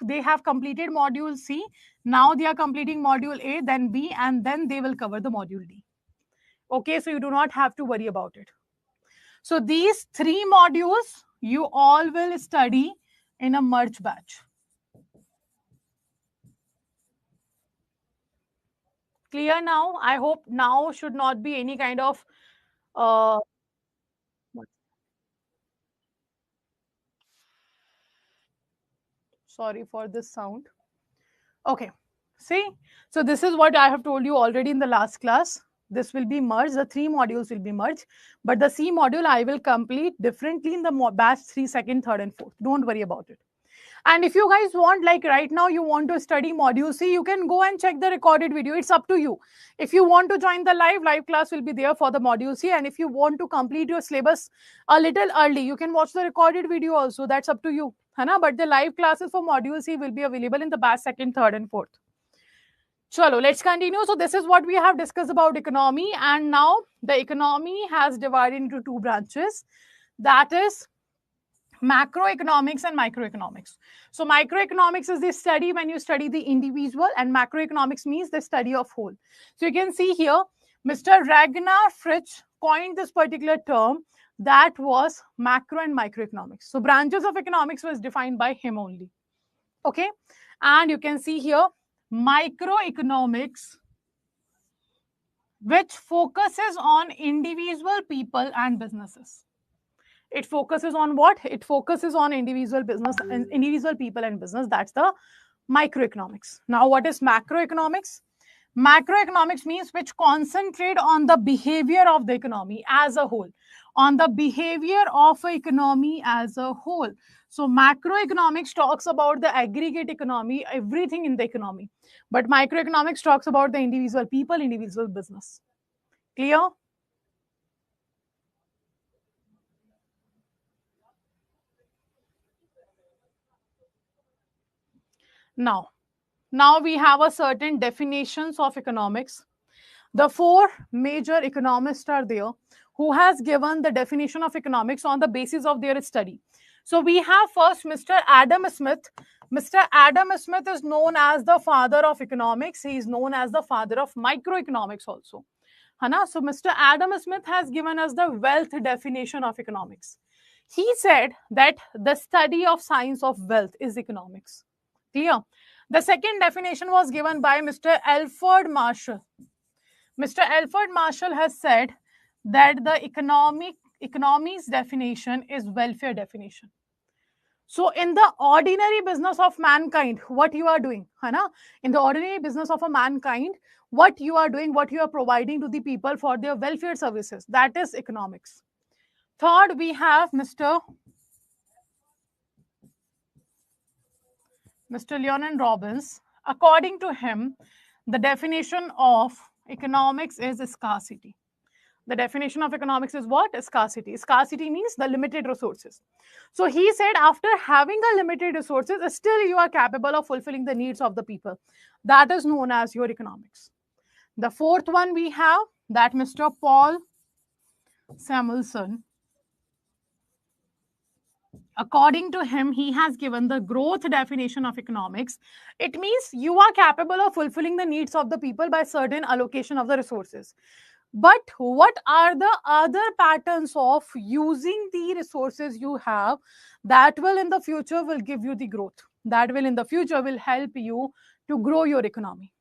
they have completed module C. Now they are completing module A, then B, and then they will cover the module D. Okay, so you do not have to worry about it. So these 3 modules you all will study in a merge batch. Clear now? I hope now should not be any kind of uh, sorry for this sound. Okay, see, so this is what I have told you already in the last class. This will be merged, the 3 modules will be merged, but the C module I will complete differently in the batch 3, second, third, and fourth. Don't worry about it. And if you guys want, like right now you want to study module C, you can go and check the recorded video. It's up to you. If you want to join the live class will be there for the module C. And if you want to complete your syllabus a little early, you can watch the recorded video also. That's up to you. But the live classes for module C will be available in the batch second, third, and fourth. Chalo, let's continue. So this is what we have discussed about economy. And now the economy has divided into 2 branches. That is macroeconomics and microeconomics. So microeconomics is the study when you study the individual, and macroeconomics means the study of whole. So you can see here, Mr. Ragnar Fritsch coined this particular term, that was macro and microeconomics. So branches of economics was defined by him only. Okay, and you can see here microeconomics, which focuses on individual people and businesses. It focuses on what? It focuses on individual business and individual people and business. That's the microeconomics. Now, what is macroeconomics? Macroeconomics means which concentrate on the behavior of the economy as a whole, on the behavior of an economy as a whole. So macroeconomics talks about the aggregate economy, everything in the economy. But microeconomics talks about the individual people, individual business. Clear? Now we have a certain definitions of economics. The 4 major economists are there who has given the definition of economics on the basis of their study. So we have first Mr. Adam Smith. Mr. Adam Smith is known as the father of economics. He is known as the father of microeconomics also. So Mr. Adam Smith has given us the wealth definition of economics. He said that the study of science of wealth is economics. Clear? The second definition was given by Mr. Alfred Marshall. Mr. Alfred Marshall has said that the economy's definition is welfare definition. So in the ordinary business of mankind, what you are doing, in the ordinary business of a mankind, what you are doing, what you are providing to the people for their welfare services, that is economics. Third, we have Mr. Leon Robbins. According to him, the definition of economics is scarcity. The definition of economics is what? Scarcity. Scarcity means the limited resources. So he said after having a limited resources, still you are capable of fulfilling the needs of the people. That is known as your economics. The fourth one we have that Mr. Paul Samuelson. According to him, he has given the growth definition of economics. It means you are capable of fulfilling the needs of the people by certain allocation of the resources. But what are the other patterns of using the resources you have that will in the future will give you the growth? That will in the future will help you to grow your economy.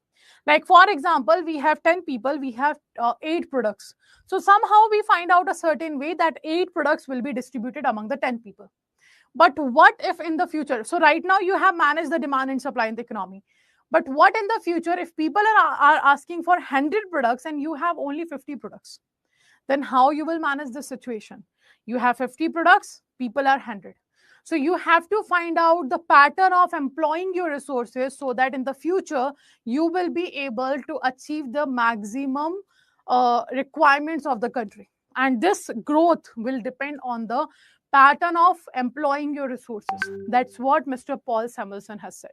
Like for example, we have 10 people, we have 8 products. So somehow we find out a certain way that 8 products will be distributed among the 10 people. But what if in the future, so right now you have managed the demand and supply in the economy. But what in the future if people are asking for 100 products and you have only 50 products? Then how you will manage this situation? You have 50 products, people are 100. So you have to find out the pattern of employing your resources so that in the future you will be able to achieve the maximum requirements of the country. And this growth will depend on the pattern of employing your resources. That's what Mr. Paul Samuelson has said.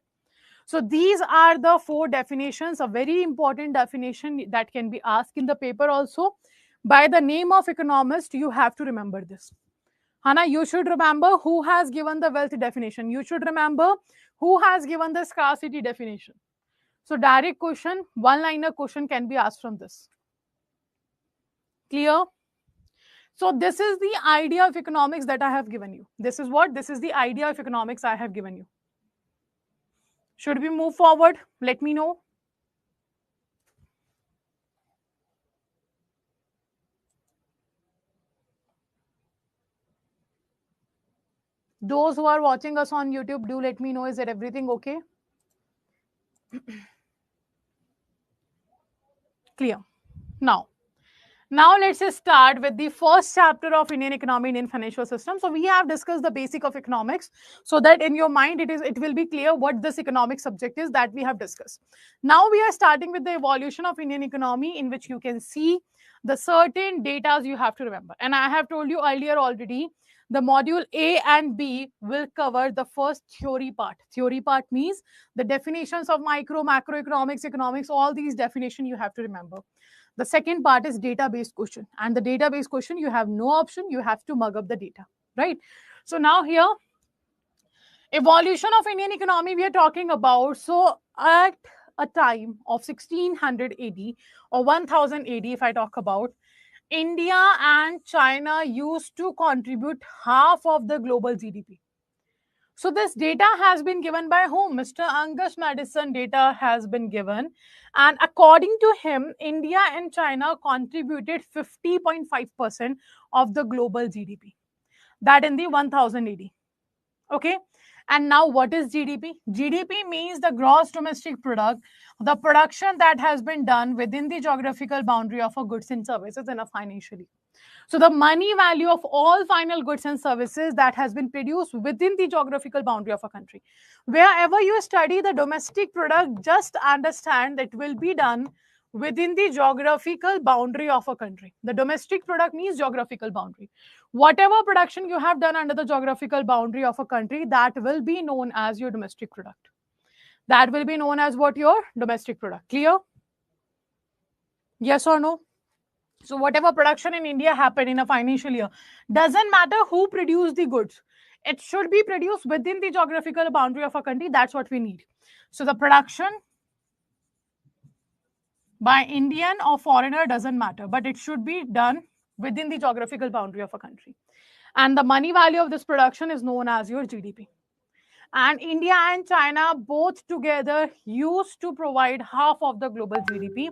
So these are the 4 definitions, a very important definition that can be asked in the paper also. By the name of economist, you have to remember this. You should remember who has given the wealth definition. You should remember Who has given the scarcity definition? So direct question, one-liner question can be asked from this. Clear? So this is the idea of economics that I have given you. This is what? This is the idea of economics I have given you. Should we move forward? Let me know. Those who are watching us on YouTube, do let me know, is that everything okay? Clear. Now let's just start with the first chapter of Indian economy, Indian financial system. So we have discussed the basic of economics, so that in your mind it will be clear what this economic subject is that we have discussed. Now we are starting with the evolution of Indian economy, in which you can see the certain data you have to remember. And I have told you earlier already, the module A and B will cover the first theory part. Theory part means the definitions of macroeconomics, economics, all these definitions you have to remember. The second part is data-based question. And the data-based question, you have no option. You have to mug up the data, right? So now here, evolution of Indian economy we are talking about. So at a time of 1600 AD or 1000 AD, if I talk about, India and China used to contribute half of the global GDP. So this data has been given by whom? Mr. Angus Madison data has been given. And according to him, India and China contributed 50.5% of the global GDP. That in the 1000 AD. Okay. And now what is GDP? GDP means the gross domestic product, the production that has been done within the geographical boundary of a goods and services in a financial year. So the money value of all final goods and services that has been produced within the geographical boundary of a country. Wherever you study the domestic product, just understand that it will be done within the geographical boundary of a country. The domestic product means geographical boundary. Whatever production you have done under the geographical boundary of a country, that will be known as your domestic product. That will be known as what? Your domestic product. Clear? Yes or no? So whatever production in India happened in a financial year, doesn't matter who produced the goods. It should be produced within the geographical boundary of a country. That's what we need. So the production by Indian or foreigner doesn't matter, but it should be done within the geographical boundary of a country. And the money value of this production is known as your GDP. And India and China both together used to provide half of the global GDP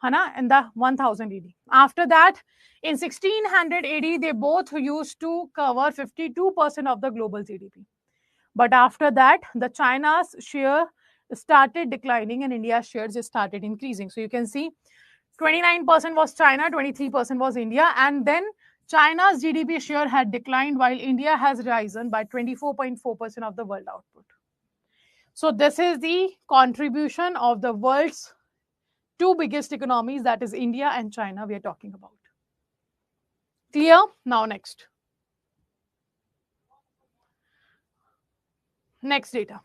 in the 1000 AD. After that, in 1600 AD, they both used to cover 52% of the global GDP. But after that, the China's share started declining and India's shares just started increasing. So you can see 29% was China, 23% was India, and then China's GDP share had declined while India has risen by 24.4% of the world output. So this is the contribution of the world's two biggest economies, that is India and China, we are talking about. Clear? Now next. Next data.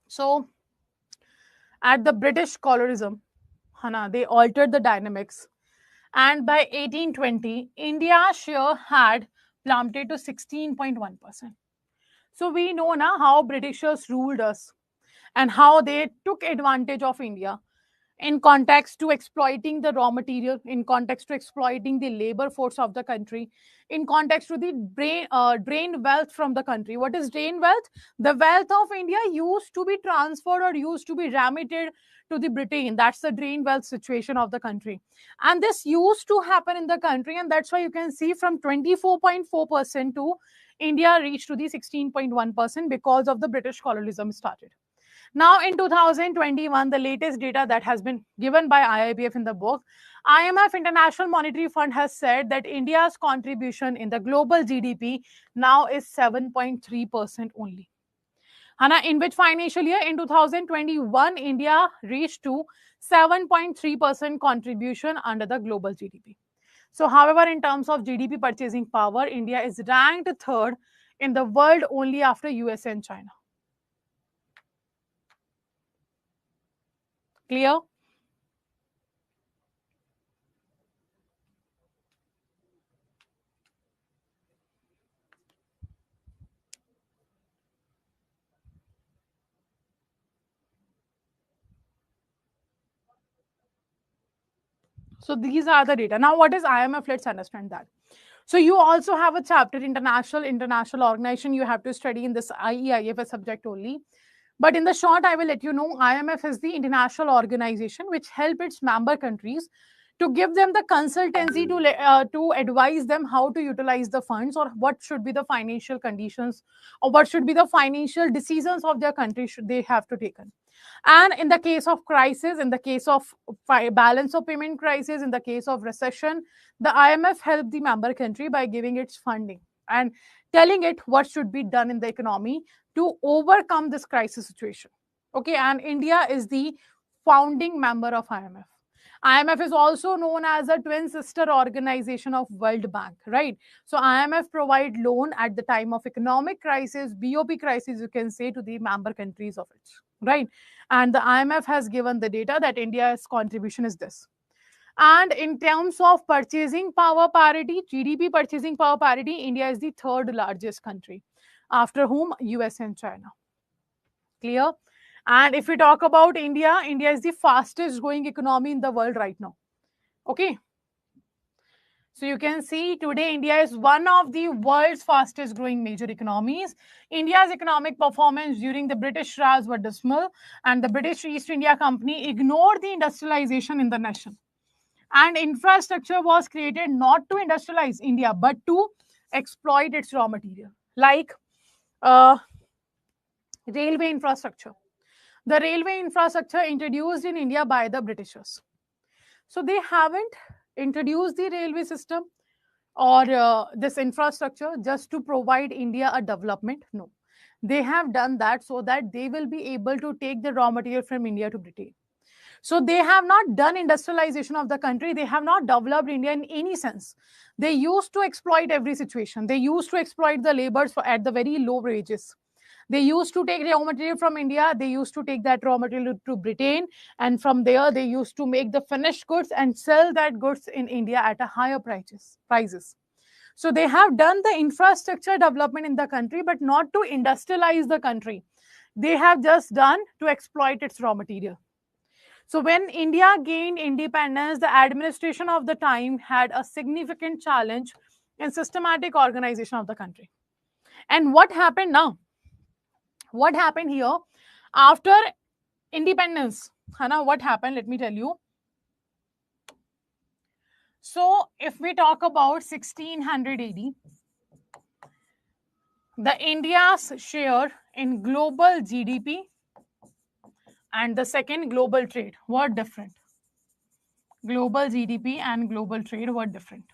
So at the British colonism, they altered the dynamics. And by 1820, India's share had plummeted to 16.1%. So we know now how Britishers ruled us and how they took advantage of India in context to exploiting the raw material, in context to exploiting the labor force of the country, in context to the drained wealth from the country. What is drained wealth? The wealth of India used to be transferred or used to be remitted to the Britain. That's the drained wealth situation of the country. And this used to happen in the country, and that's why you can see from 24.4% to India reached to the 16.1% because of the British colonialism started. Now in 2021, the latest data that has been given by IIBF in the book, IMF International Monetary Fund has said that India's contribution in the global GDP now is 7.3% only. In which financial year? In 2021, India reached to 7.3% contribution under the global GDP. So however, in terms of GDP purchasing power, India is ranked third in the world only after US and China. Clear? So these are the data. Now, what is IMF? Let's understand that. So you also have a chapter, international organization. You have to study in this IEIFS subject only. But in the short, I will let you know IMF is the international organization which help its member countries to give them the consultancy to advise them how to utilize the funds, or what should be the financial conditions, or what should be the financial decisions of their country should they have to take. And in the case of crisis, in the case of balance of payment crisis, in the case of recession, the IMF helped the member country by giving its funding and telling it what should be done in the economy to overcome this crisis situation. Okay, and India is the founding member of IMF. IMF is also known as a twin sister organization of World Bank, right? So IMF provide loan at the time of economic crisis, BOP crisis, you can say, to the member countries of it, right? And the IMF has given the data that India's contribution is this. And in terms of purchasing power parity, GDP purchasing power parity, India is the third largest country, after whom US and China. Clear? And if we talk about India, India is the fastest growing economy in the world right now. Okay. So you can see today India is one of the world's fastest growing major economies. India's economic performance during the British Raj were dismal, and the British East India Company ignored the industrialization in the nation. And infrastructure was created not to industrialize India, but to exploit its raw material, like uh, railway infrastructure. The railway infrastructure introduced in India by the Britishers. So they haven't introduced the railway system or this infrastructure just to provide India a development. No, they have done that so that they will be able to take the raw material from India to Britain. So they have not done industrialization of the country. They have not developed India in any sense. They used to exploit every situation. They used to exploit the laborers at the very low wages. They used to take raw material from India. They used to take that raw material to Britain. And from there, they used to make the finished goods and sell that goods in India at a higher prices. So they have done the infrastructure development in the country, but not to industrialize the country. They have just done to exploit its raw material. So when India gained independence, the administration of the time had a significant challenge in systematic organization of the country. And what happened now? What happened here after independence? Hana, what happened? Let me tell you. So if we talk about 1600 AD, the India's share in global GDP and the second global trade were different. Global GDP and global trade were different.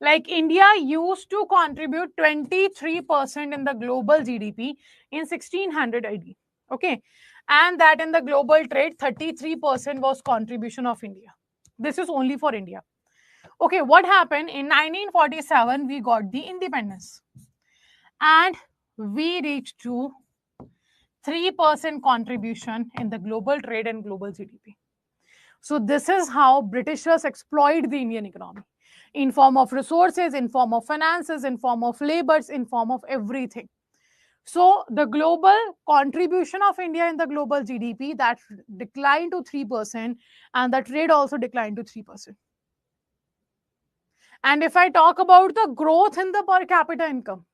Like India used to contribute 23% in the global GDP in 1600 AD. Okay. And that in the global trade, 33% was contribution of India. This is only for India. Okay, what happened in 1947? We got the independence. And we reached to 3% contribution in the global trade and global GDP. So this is how Britishers exploit the Indian economy in form of resources, in form of finances, in form of labors, in form of everything. So the global contribution of India in the global GDP that declined to 3%, and the trade also declined to 3%. And if I talk about the growth in the per capita income,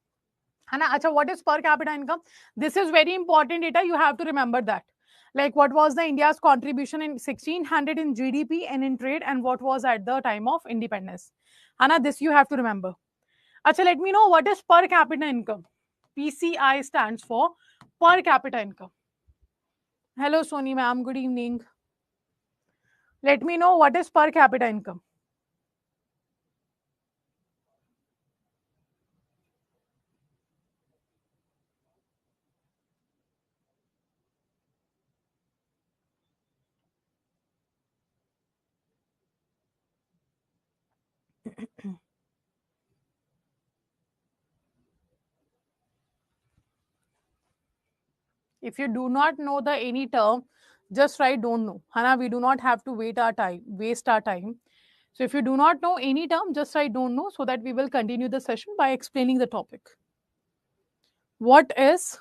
what is per capita income? This is very important data. You have to remember that. Like what was the India's contribution in 1600 in GDP and in trade, and what was at the time of independence. This you have to remember. Let me know what is per capita income. PCI stands for per capita income. Hello, Soni ma'am. Good evening. Let me know what is per capita income. If you do not know the any term, just write don't know. We do not have to waste our time. So if you do not know any term, just write don't know, so that we will continue the session by explaining the topic. What is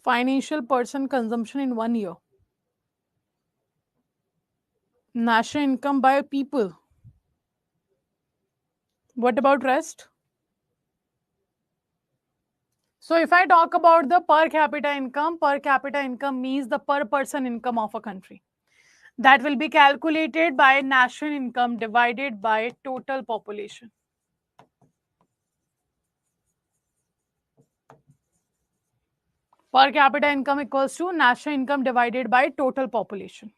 financial person consumption in 1 year? National income by people. What about rest? So if I talk about the per capita income means the per person income of a country. That will be calculated by national income divided by total population. Per capita income equals to national income divided by total population.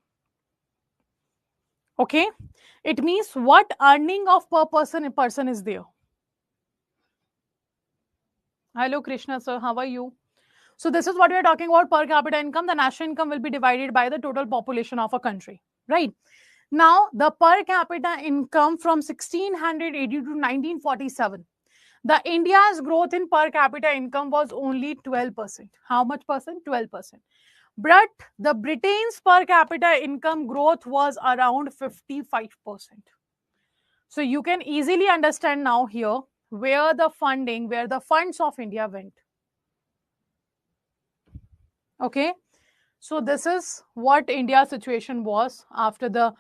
Okay, it means what earning of per person is there. Hello Krishna sir, how are you? So this is what we are talking about, per capita income. The national income will be divided by the total population of a country, right? Now the per capita income from 1680 to 1947, the India's growth in per capita income was only 12%. How much percent? 12%. But the Britain's per capita income growth was around 55%. So you can easily understand now here where the funds of India went. Okay. So this is what India's situation was after the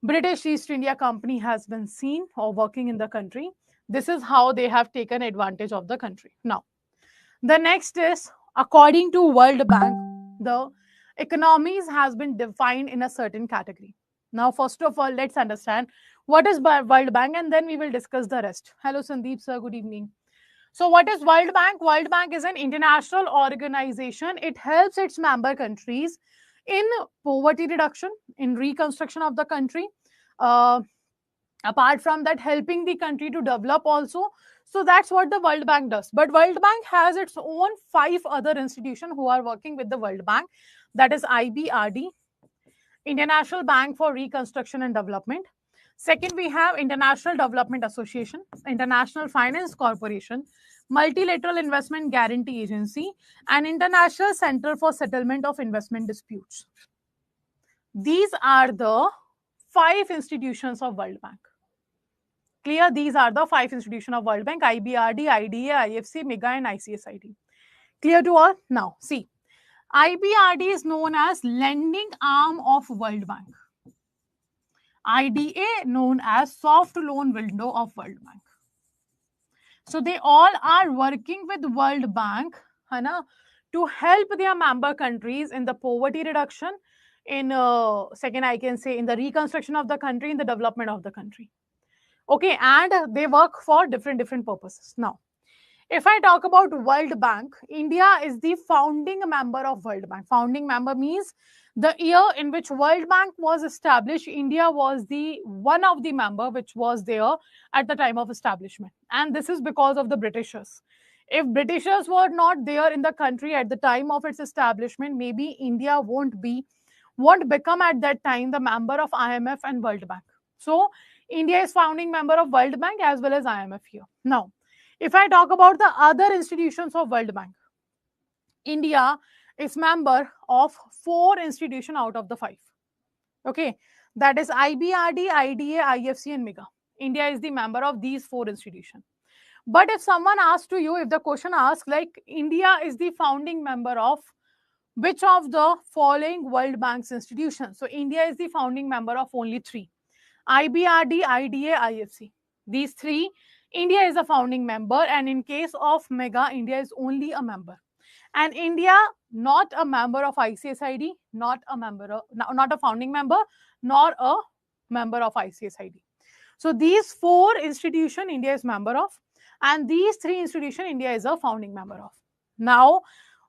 British East India Company has been seen or working in the country. This is how they have taken advantage of the country. Now, the next is, according to World Bank, the economies has been defined in a certain category. Now, first of all, let's understand what is World Bank, and then we will discuss the rest. Hello, Sandeep sir. Good evening. So what is World Bank? World Bank is an international organization. It helps its member countries in poverty reduction, in reconstruction of the country. Uh, Apart from that, helping the country to develop also. So that's what the World Bank does. But World Bank has its own 5 other institutions who are working with the World Bank. That is IBRD, International Bank for Reconstruction and Development. Second, we have International Development Association, International Finance Corporation, Multilateral Investment Guarantee Agency, and International Center for Settlement of Investment Disputes. These are the 5 institutions of World Bank. Clear? These are the 5 institutions of World Bank: IBRD, IDA, IFC, MEGA, and ICSID. Clear to all? Now, see, IBRD is known as lending arm of World Bank. IDA known as soft loan window of World Bank. So they all are working with World Bank, to help their member countries in the poverty reduction, in second I can say in the reconstruction of the country, in the development of the country. Okay, and they work for different purposes. Now, if I talk about World Bank, India is the founding member of World Bank. Founding member means the year in which World Bank was established, India was the one of the member which was there at the time of establishment. And this is because of the Britishers. If Britishers were not there in the country at the time of its establishment, maybe India won't become at that time the member of IMF and World Bank. So India is founding member of World Bank as well as IMF here. Now, if I talk about the other institutions of World Bank, India is member of 4 institutions out of the 5. Okay, that is IBRD, IDA, IFC, and MEGA. India is the member of these 4 institutions. But if someone asks to you, if the question asks like India is the founding member of which of the following World Bank's institutions? So India is the founding member of only 3: IBRD, IDA, IFC. These 3, India is a founding member, and in case of MEGA, India is only a member. And India not a member of ICSID, not a founding member, nor a member of ICSID. So these 4 institutions India is member of, and these 3 institutions India is a founding member of. Now,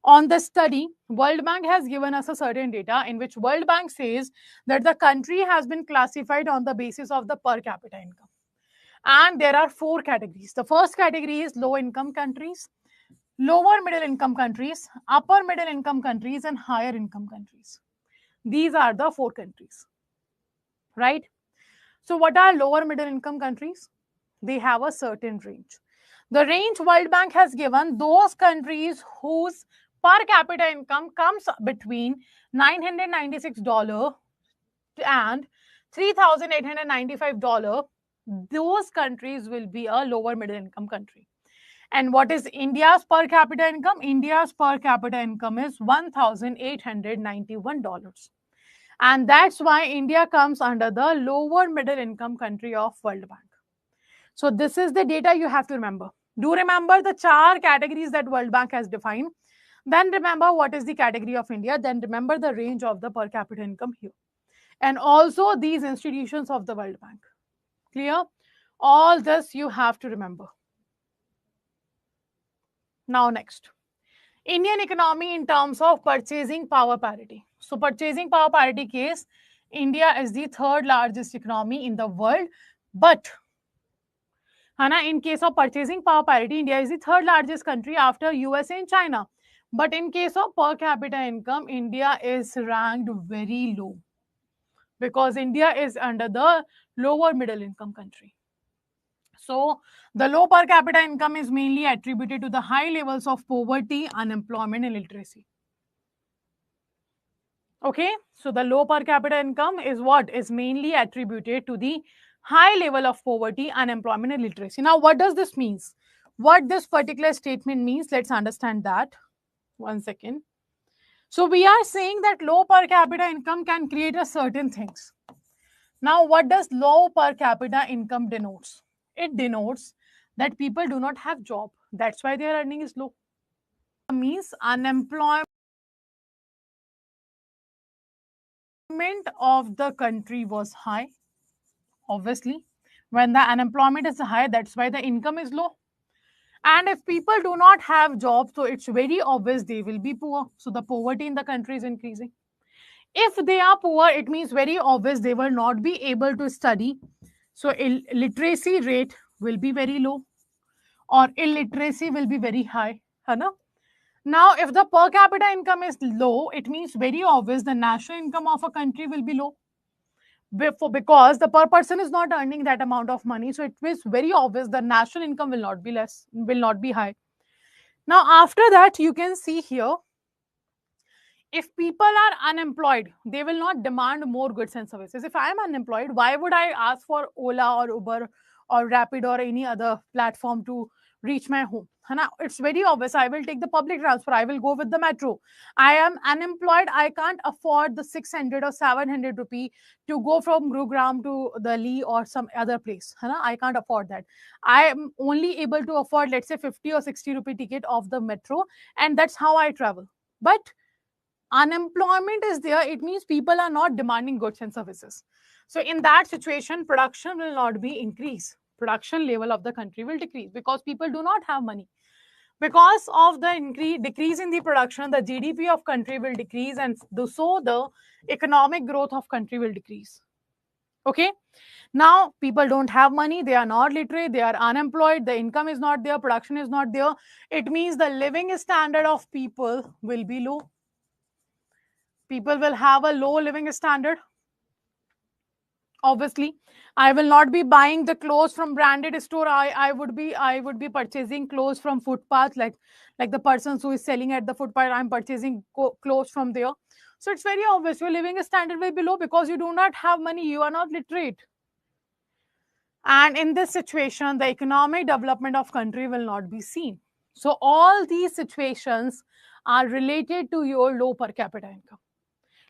on the study, World Bank has given us a certain data in which World Bank says that the country has been classified on the basis of the per capita income. And there are 4 categories. The first category is low income countries, lower middle income countries, upper middle income countries, and higher income countries. These are the 4 countries, right? So what are lower middle income countries? They have a certain range. The range World Bank has given those countries whose per capita income comes between $996 and $3,895, those countries will be a lower middle income country. And what is India's per capita income? India's per capita income is $1,891. And that's why India comes under the lower middle income country of World Bank. So this is the data you have to remember. Do remember the 4 categories that World Bank has defined. Then remember what is the category of India. Then remember the range of the per capita income here. And also these institutions of the World Bank. Clear? All this you have to remember. Now next. Indian economy in terms of purchasing power parity. So purchasing power parity case, India is the third largest economy in the world. But Hana, in case of purchasing power parity, India is the third largest country after USA and China. But in case of per capita income, India is ranked very low because India is under the lower middle income country. So the low per capita income is mainly attributed to the high levels of poverty, unemployment, and illiteracy. Okay, so the low per capita income is what is mainly attributed to the high level of poverty, unemployment, and literacy. Now, what does this mean? What this particular statement means, let's understand that. 1 second. So we are saying that low per capita income can create a certain things. Now, what does low per capita income denotes? It denotes that people do not have job. That's why their earning is low. Means unemployment of the country was high. Obviously, when the unemployment is high, that's why the income is low. And if people do not have jobs, so it's very obvious they will be poor. So the poverty in the country is increasing. If they are poor, it means very obvious they will not be able to study. So literacy rate will be very low or illiteracy will be very high. Hai na? Now, if the per capita income is low, it means very obvious the national income of a country will be low. Because the per person is not earning that amount of money, so it is very obvious the national income will not be less, will not be high. Now after that, you can see here, if people are unemployed, they will not demand more goods and services. If I am unemployed, why would I ask for Ola or Uber or Rapid or any other platform to reach my home? Now, it's very obvious. I will take the public transport. I will go with the metro. I am unemployed. I can't afford the 600 or 700 rupee to go from Gurugram to Delhi or some other place. I can't afford that. I am only able to afford, let's say, 50 or 60 rupee ticket of the metro, and that's how I travel. But unemployment is there, it means people are not demanding goods and services. So in that situation, production will not be increased. Production level of the country will decrease because people do not have money. Because of the decrease in the production, the GDP of country will decrease, and so the economic growth of country will decrease. Okay, now people don't have money, they are not literate, they are unemployed, the income is not there, production is not there. It means the living standard of people will be low. People will have a low living standard. Obviously, I will not be buying the clothes from branded store. I would be purchasing clothes from footpath, like the persons who is selling at the footpath. I'm purchasing clothes from there. So it's very obvious your living standard will be low because you do not have money, you are not literate. And in this situation, the economic development of country will not be seen. So all these situations are related to your low per capita income.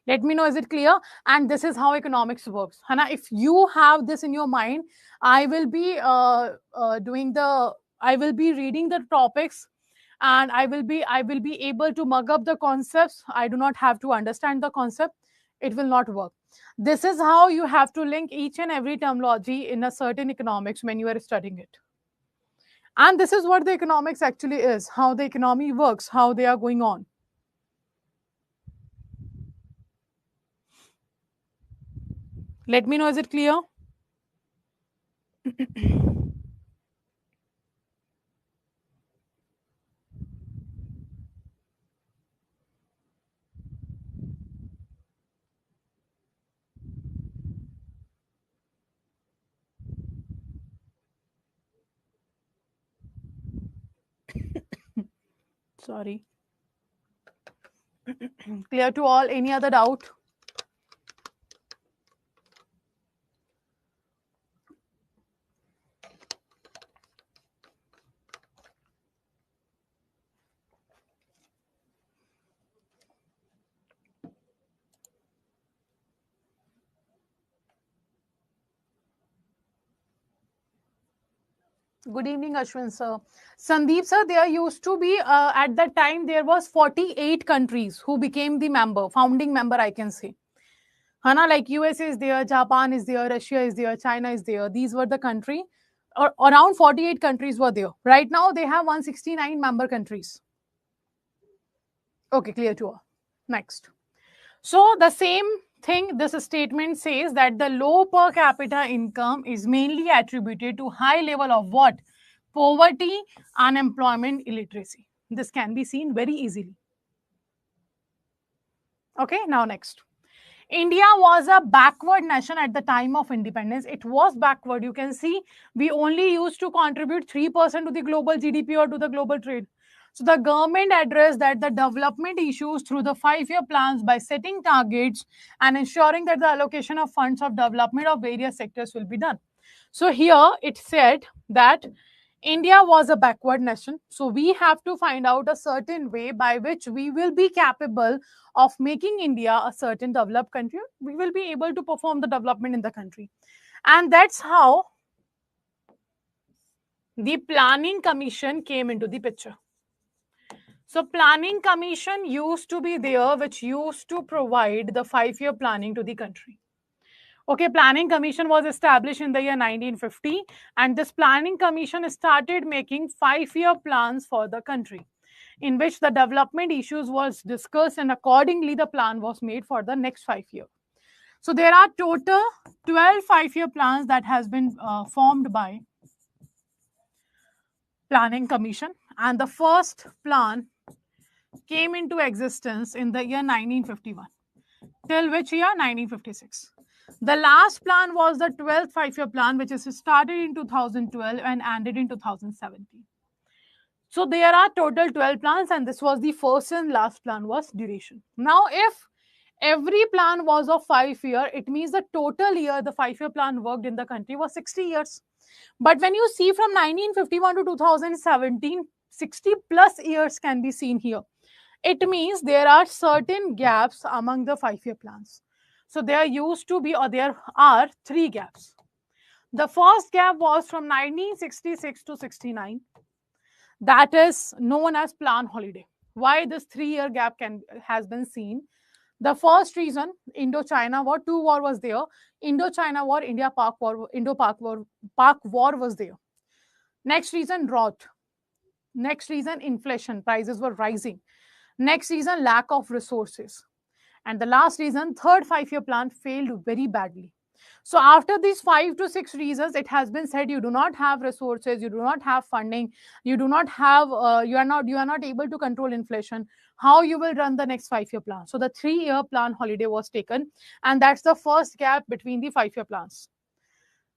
Let me know, is it clear? And this is how economics works. Hana, if you have this in your mind, I will be I will be reading the topics, and I will be able to mug up the concepts. I do not have to understand the concept. It will not work. This is how you have to link each and every terminology in a certain economics when you are studying it. And this is what the economics actually is, how the economy works, how they are going on. Let me know, is it clear? Sorry. Clear to all? Any other doubt? Good evening, Ashwin sir. Sandeep sir, there used to be, at that time, there was 48 countries who became the member, founding member, I can say. Hana, like USA is there, Japan is there, Russia is there, China is there. These were the country. Around 48 countries were there. Right now, they have 169 member countries. Okay, clear to all. Next. So the same thing, this statement says that the low per capita income is mainly attributed to high level of what? Poverty, unemployment, illiteracy. This can be seen very easily. Okay, now next. India was a backward nation at the time of independence. It was backward. You can see we only used to contribute 3% to the global GDP or to the global trade. So the government addressed that the development issues through the 5-year plans by setting targets and ensuring that the allocation of funds of development of various sectors will be done. So here it said that India was a backward nation. So we have to find out a certain way by which we will be capable of making India a certain developed country. We will be able to perform the development in the country. And that's how the Planning Commission came into the picture. So Planning Commission used to be there, which used to provide the 5-year planning to the country. Okay, Planning Commission was established in the year 1950, and this Planning Commission started making 5-year plans for the country, in which the development issues was discussed, and accordingly the plan was made for the next 5 years. So there are total 12 5-year plans that has been formed by Planning Commission, and the first plan came into existence in the year 1951. Till which year? 1956. The last plan was the 12th 5-year plan, which is started in 2012 and ended in 2017. So there are total 12 plans, and this was the first and last plan was duration. Now, if every plan was of 5 years, it means the total year the 5-year plan worked in the country was 60 years. But when you see from 1951 to 2017, 60 plus years can be seen here. It means there are certain gaps among the 5-year plans. So there used to be, or there are 3 gaps. The first gap was from 1966 to 69. That is known as plan holiday. Why this 3-year gap has been seen? The first reason, Indo-China War, 2 war was there. Indo-China War, India-Pak War, Pak War was there. Next reason, drought. Next reason, inflation. Prices were rising. Next reason, lack of resources. And the last reason, third 5-year plan failed very badly. So after these 5 to 6 reasons, it has been said you do not have resources, you do not have funding, you do not have, you are not able to control inflation. How you will run the next 5-year plan? So the 3-year plan holiday was taken, and that's the first gap between the 5-year plans.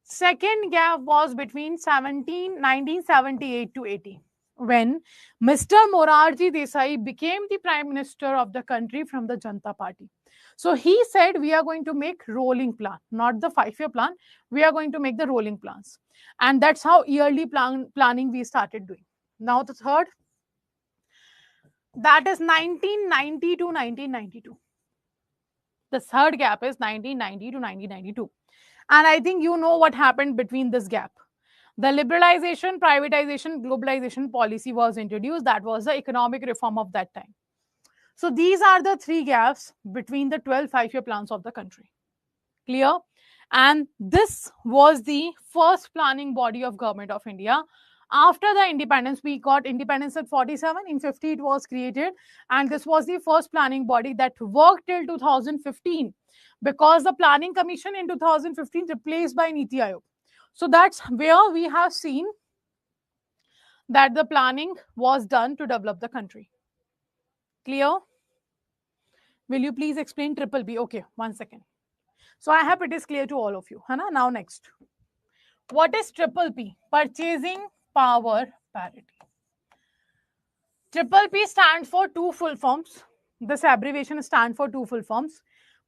Second gap was between 1978 to 80, when Mr. Morarji Desai became the Prime Minister of the country from the Janata Party. So he said, we are going to make rolling plan, not the 5-year plan. We are going to make the rolling plans. And that's how yearly planning we started doing. Now the third, that is 1990 to 1992. The third gap is 1990 to 1992. And I think you know what happened between this gap. The liberalization, privatization, globalization policy was introduced. That was the economic reform of that time. So these are the 3 gaps between the 12 5-year plans of the country. Clear? And this was the first planning body of Government of India. After the independence, we got independence at 47. In 50, it was created. And this was the first planning body that worked till 2015, because the Planning Commission in 2015 replaced by Niti Aayog. So that's where we have seen that the planning was done to develop the country. Clear? Will you please explain triple B? Okay, 1 second. So I hope it is clear to all of you. Hana? Now next. What is triple P? Purchasing Power Parity. Triple P stands for 2 full forms. This abbreviation stands for 2 full forms: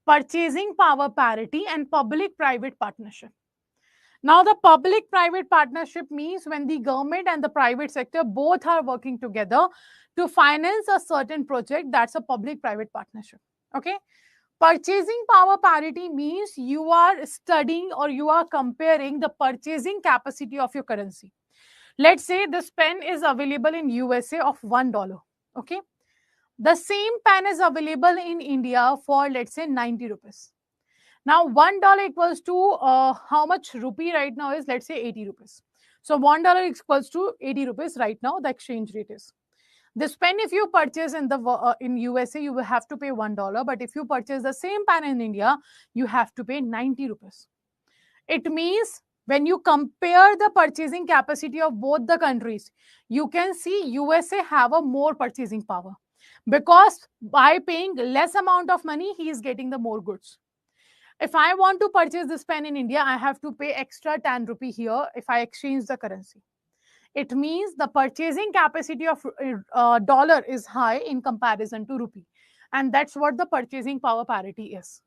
Purchasing Power Parity and Public-Private Partnership. Now, the public-private partnership means when the government and the private sector both are working together to finance a certain project. That's a public-private partnership. Okay. Purchasing power parity means you are studying or you are comparing the purchasing capacity of your currency. Let's say this pen is available in USA of $1. Okay. The same pen is available in India for, let's say, 90 rupees. Now, $1 equals to how much rupee right now is, let's say, 80 rupees. So $1 equals to 80 rupees right now, the exchange rate is. This pen, if you purchase in USA, you will have to pay $1. But if you purchase the same pen in India, you have to pay 90 rupees. It means when you compare the purchasing capacity of both the countries, you can see USA have a more purchasing power, because by paying less amount of money, he is getting the more goods. If I want to purchase this pen in India, I have to pay extra 10 rupee here if I exchange the currency. It means the purchasing capacity of dollar is high in comparison to rupee. And that's what the purchasing power parity is.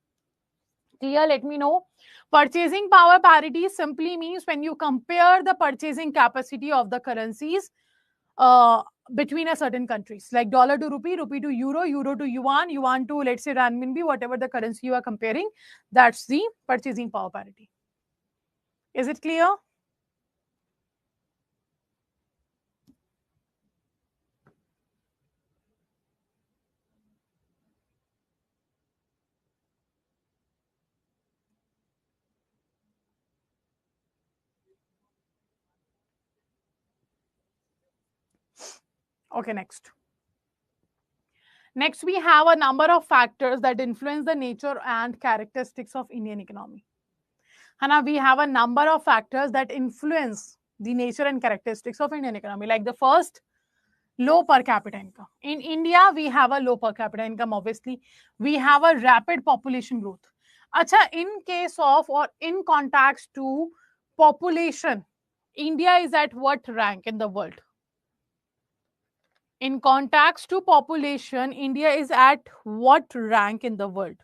Clear? Let me know. Purchasing power parity simply means when you compare the purchasing capacity of the currencies between a certain countries, like dollar to rupee, rupee to euro, euro to yuan, yuan to, let's say, renminbi, whatever the currency you are comparing, that's the purchasing power parity. Is it clear? Okay, next. Next, we have a number of factors that influence the nature and characteristics of Indian economy. Hana, we have a number of factors that influence the nature and characteristics of Indian economy. Like the first, low per capita income. In India, we have a low per capita income, obviously. We have a rapid population growth. Acha, in case of or in context to population, India is at what rank in the world? In context to population, India is at what rank in the world?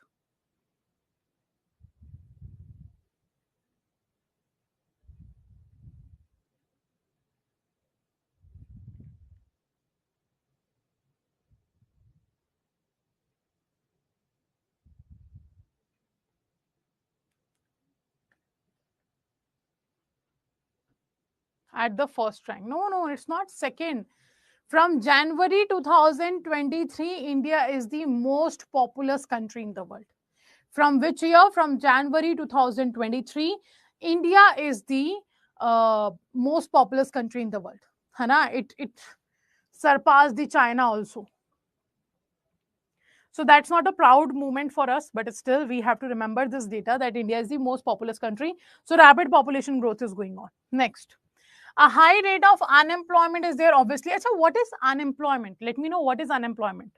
At the first rank. No, it's not second. From January 2023, India is the most populous country in the world. From which year? From January 2023, India is the most populous country in the world. Hana, it surpassed the China also. So that's not a proud moment for us, but still we have to remember this data that India is the most populous country. So rapid population growth is going on. Next. A high rate of unemployment is there, obviously. Achha, what is unemployment? Let me know what is unemployment.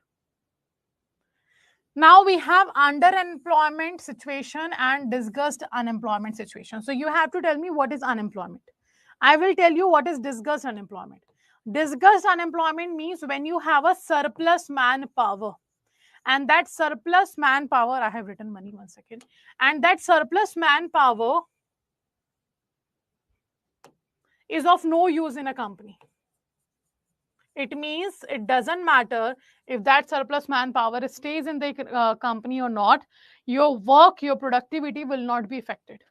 Now we have underemployment situation and discussed unemployment situation. So you have to tell me what is unemployment. I will tell you what is discussed unemployment. Discussed unemployment means when you have a surplus manpower. And that surplus manpower, I have written money, 1 second. And that surplus manpower is of no use in a company. It means it doesn't matter if that surplus manpower stays in the company or not, your work, your productivity will not be affected.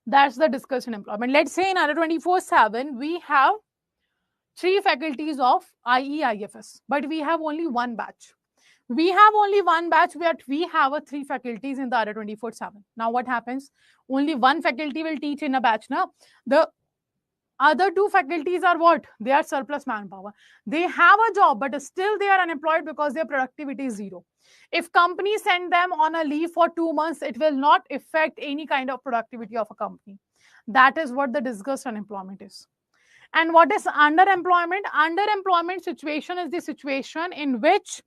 That's the discussion employment. Let's say in Adda 24/7, we have 3 faculties of IE IFS, but we have only one batch. We have only one batch, but we have a 3 faculties in the Adda 24/7. Now what happens? Only one faculty will teach in a batch. Now, the other 2 faculties are what? They are surplus manpower. They have a job, but still they are unemployed because their productivity is 0. If companies send them on a leave for 2 months, it will not affect any kind of productivity of a company. That is what the discussed unemployment is. And what is underemployment? Underemployment situation is the situation in which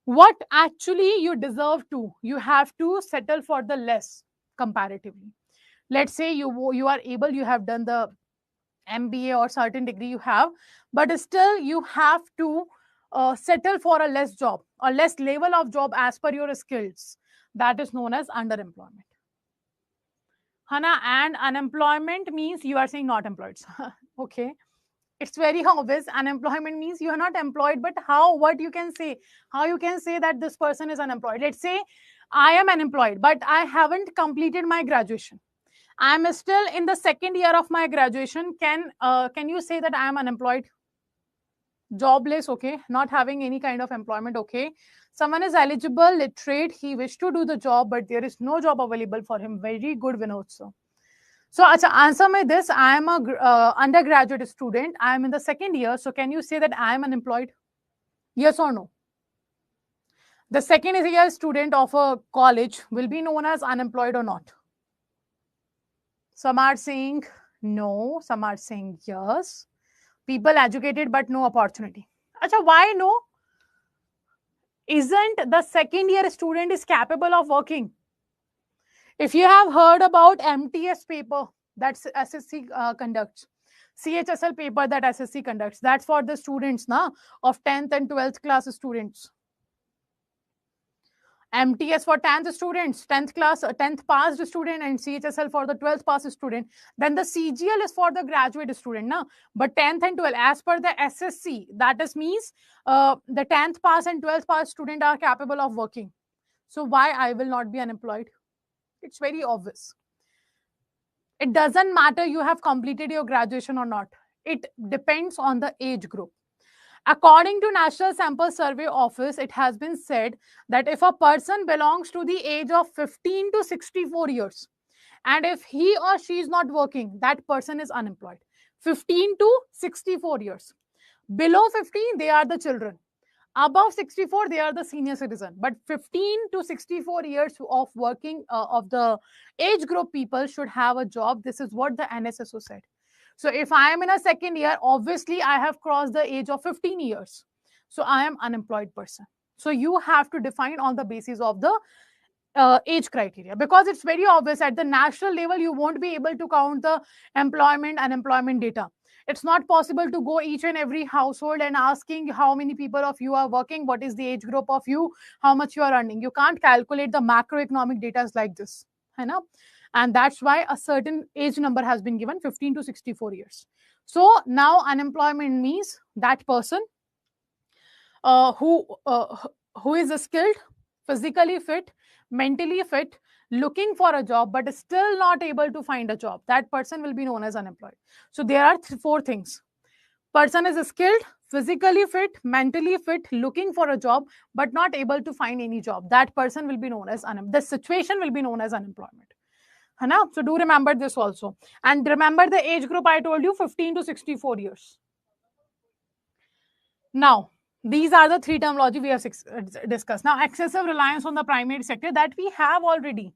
what actually you deserve to, you have to settle for the less comparatively. Let's say you are able, you have done the MBA or certain degree you have, but still you have to settle for a less job or less level of job as per your skills. That is known as underemployment. Hana, and unemployment means you are saying not employed. Okay. It's very obvious. Unemployment means you are not employed, but how, what you can say, how you can say that this person is unemployed. Let's say I am unemployed, but I haven't completed my graduation. I am still in the second year of my graduation. Can you say that I am unemployed? Jobless, okay, not having any kind of employment, okay. Someone is eligible, literate, he wished to do the job, but there is no job available for him. Very good, Vinod. So acha, answer me this. I am a undergraduate student. I am in the second year. So can you say that I am unemployed? Yes or no? The second year student of a college will be known as unemployed or not? Some are saying no, some are saying yes. People educated but no opportunity. Acha, why no? Isn't the second year student is capable of working? If you have heard about MTS paper that SSC conducts, CHSL paper that SSC conducts, that's for the students na, of 10th and 12th class students. MTS for 10th students, 10th class, 10th passed student, and CHSL for the 12th passed student. Then the CGL is for the graduate student, na. But 10th and 12th, as per the SSC, that is means the 10th pass and 12th pass student are capable of working. So why I will not be unemployed? It's very obvious. It doesn't matter you have completed your graduation or not. It depends on the age group. According to National Sample Survey Office, it has been said that if a person belongs to the age of 15 to 64 years, and if he or she is not working, that person is unemployed. 15 to 64 years. Below 15, they are the children. Above 64, they are the senior citizen. But 15 to 64 years of working of the age group people should have a job. This is what the NSSO said. So if I am in a second year, obviously I have crossed the age of 15 years. So I am unemployed person. So you have to define on the basis of the age criteria, because it's very obvious at the national level you won't be able to count the employment unemployment data. It's not possible to go each and every household and asking how many people of you are working, what is the age group of you, how much you are earning. You can't calculate the macroeconomic data like this, you know. And that's why a certain age number has been given, 15 to 64 years. So now unemployment means that person uh, who uh, who is skilled, physically fit, mentally fit, looking for a job but still not able to find a job. That person will be known as unemployed. So there are four things. Person is skilled, physically fit, mentally fit, looking for a job but not able to find any job. That person will be known as unemployed. The situation will be known as unemployment. Hana? So do remember this also. And remember the age group I told you, 15 to 64 years. Now, these are the three terminology we have discussed. Now, excessive reliance on the primary sector, that we have already.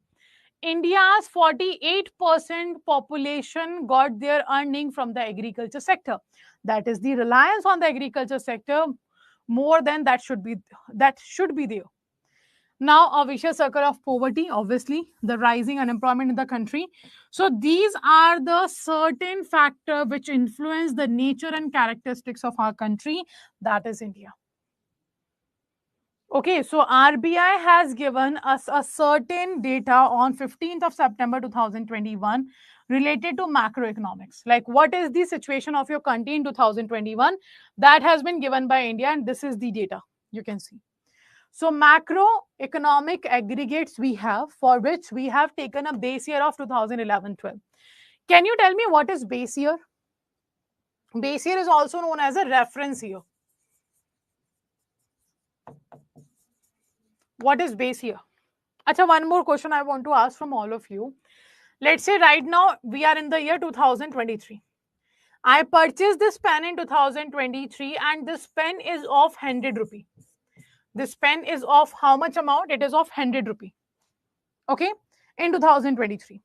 India's 48% population got their earning from the agriculture sector. That is the reliance on the agriculture sector more than that should be there. Now, a vicious circle of poverty, obviously, the rising unemployment in the country. So, these are the certain factors which influence the nature and characteristics of our country, that is India. Okay, so RBI has given us a certain data on 15th of September 2021 related to macroeconomics. Like, what is the situation of your country in 2021? That has been given by India, and this is the data you can see. So macroeconomic aggregates we have, for which we have taken a base year of 2011-12. Can you tell me what is base year? Base year is also known as a reference year. What is base year? Acha, one more question I want to ask from all of you. Let's say right now we are in the year 2023. I purchased this pen in 2023 and this pen is of 100 rupee. This pen is of how much amount? It is of 100 rupee. Okay, in 2023.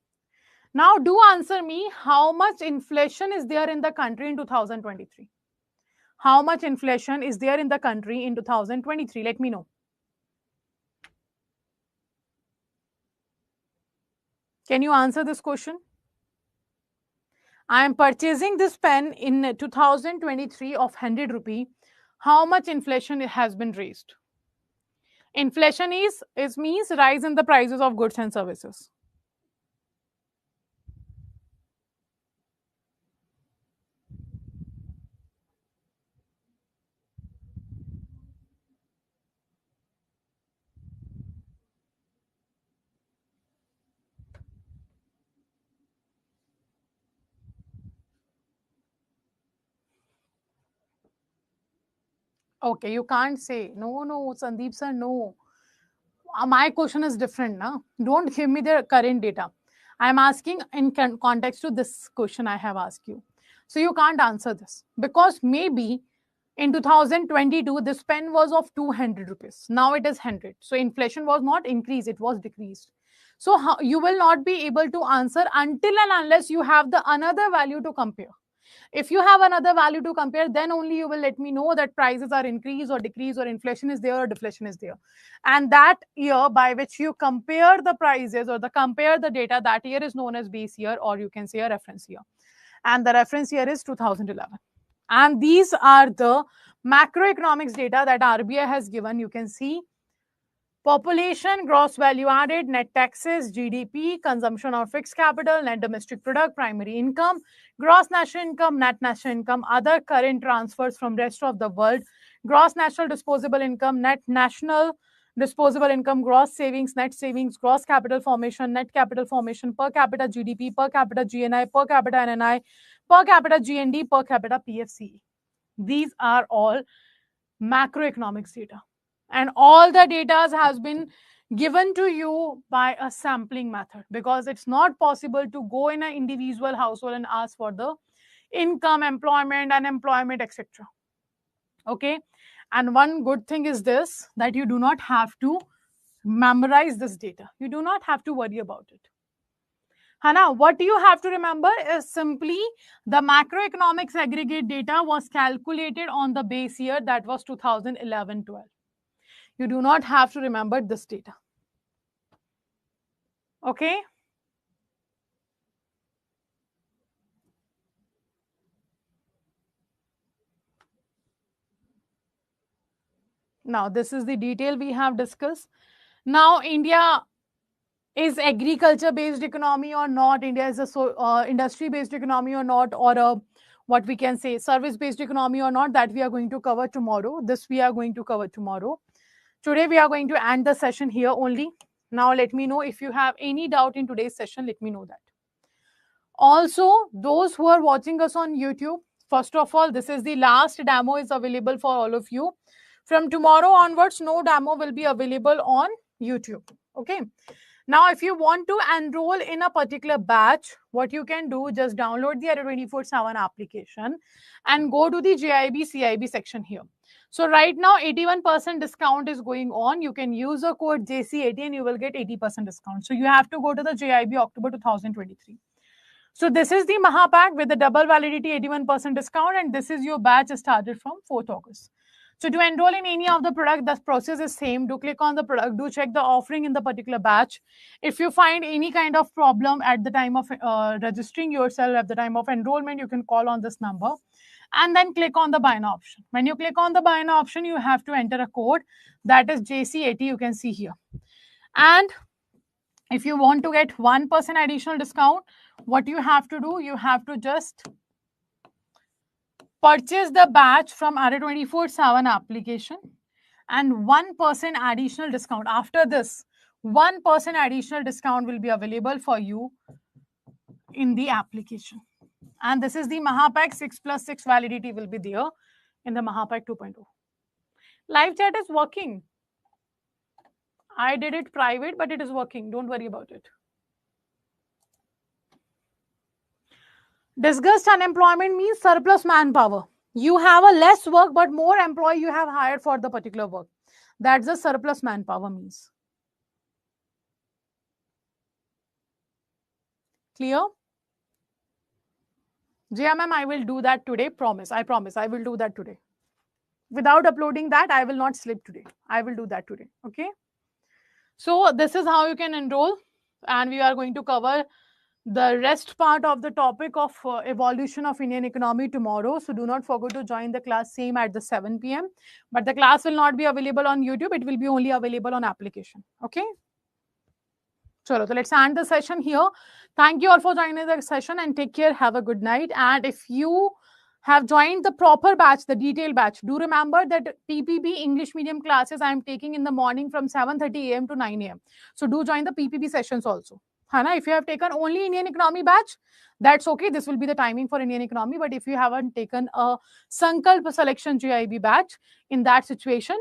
Now, do answer me, how much inflation is there in the country in 2023? How much inflation is there in the country in 2023? Let me know. Can you answer this question? I am purchasing this pen in 2023 of 100 rupee. How much inflation has been raised? Inflation is means rise in the prices of goods and services. Okay, you can't say. No, Sandeep sir, no. My question is different, na? Don't give me the current data. I'm asking in context to this question I have asked you. So you can't answer this because maybe in 2022 this pen was of 200 rupees. Now it is 100. So inflation was not increased, it was decreased. So you will not be able to answer until and unless you have the another value to compare. If you have another value to compare, then only you will let me know that prices are increased or decreased or inflation is there or deflation is there. And that year by which you compare the prices or the compare the data, that year is known as base year, or you can say a reference year. And the reference year is 2011. And these are the macroeconomics data that RBI has given. You can see population, gross value added, net taxes, GDP, consumption of fixed capital, net domestic product, primary income, gross national income, net national income, other current transfers from rest of the world, gross national disposable income, net national disposable income, gross savings, net savings, gross capital formation, net capital formation, per capita GDP, per capita GNI, per capita NNI, per capita GND, per capita PFCE. These are all macroeconomics data. And all the data has been given to you by a sampling method, because it's not possible to go in an individual household and ask for the income, employment, unemployment, etc. Okay. And one good thing is this, that you do not have to memorize this data. You do not have to worry about it. Hana, what you have to remember is simply the macroeconomics aggregate data was calculated on the base year, that was 2011-12. You do not have to remember this data. Okay. Now, this is the detail we have discussed. Now, India is agriculture-based economy or not? India is a industry-based economy or not? Or a, what we can say, service-based economy or not? That we are going to cover tomorrow. This we are going to cover tomorrow. Today, we are going to end the session here only. Now, let me know if you have any doubt in today's session. Let me know that. Also, those who are watching us on YouTube, first of all, this is the last demo is available for all of you. From tomorrow onwards, no demo will be available on YouTube. Okay. Now, if you want to enroll in a particular batch, what you can do, just download the Adda 24/7 application and go to the JAIIB CIB section here. So right now, 81% discount is going on. You can use a code JC80 and you will get 80% discount. So you have to go to the JAIIB October 2023. So this is the Mahapack with the double validity 81% discount, and this is your batch started from 4th August. So to enroll in any of the product, the process is same. Do click on the product, do check the offering in the particular batch. If you find any kind of problem at the time of registering yourself, at the time of enrollment, you can call on this number and then click on the buy now option. When you click on the buy now option, you have to enter a code that is JC80, you can see here. And if you want to get 1% additional discount, what you have to do, you have to just purchase the batch from Adda 24/7 application and 1% additional discount. After this, 1% additional discount will be available for you in the application. And this is the Mahapack 6+6 validity will be there in the Mahapack 2.0. Live chat is working. I did it private, but it is working. Don't worry about it. Disgust unemployment means surplus manpower. You have a less work, but more employee you have hired for the particular work. That's the surplus manpower means. Clear? JMM, I will do that today. Promise. I promise. I will do that today. Without uploading that, I will not sleep today. I will do that today. Okay. So this is how you can enroll. And we are going to cover the rest part of the topic of evolution of Indian economy tomorrow. So do not forget to join the class same at the 7 p.m. But the class will not be available on YouTube. It will be only available on application. Okay. So let's end the session here. Thank you all for joining the session and take care. Have a good night. And if you have joined the proper batch, the detailed batch, do remember that PPB English medium classes I am taking in the morning from 7:30 a.m. to 9 a.m. So do join the PPB sessions also. Hana, if you have taken only Indian economy batch, that's okay. This will be the timing for Indian economy. But if you haven't taken a Sankalp selection JIIB batch, in that situation,